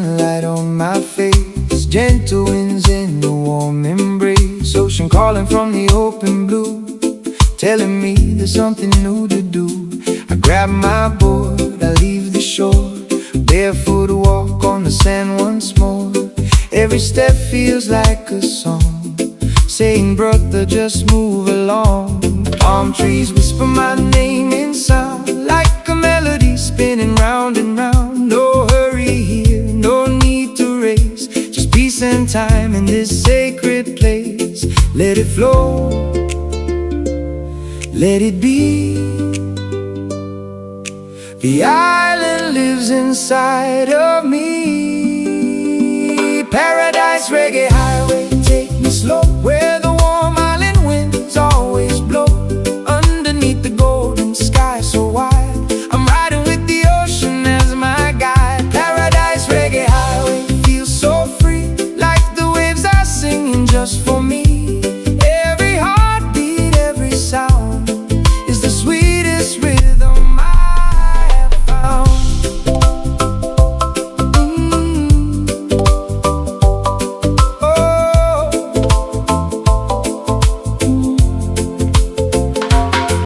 sunlight on my face, gentle winds in the warm embrace, ocean calling from the open blue, telling me there's something new to do. I grab my board, I leave the shore, barefoot walk on the sand once more. Every step feels like a song, saying brother just move along. Palm trees whisper my name in sound, like a melody spinning round and round. No hurry here, no need to race, just peace and time in this sacred place. Let it flow, let it be. The island lives inside of me. Paradise reggae highway, take me slow, where the warm island winds always blow. Underneath the golden sky so wide, I'm riding with the ocean as my guide. Paradise reggae highway feels so free, like the waves are singing just for me.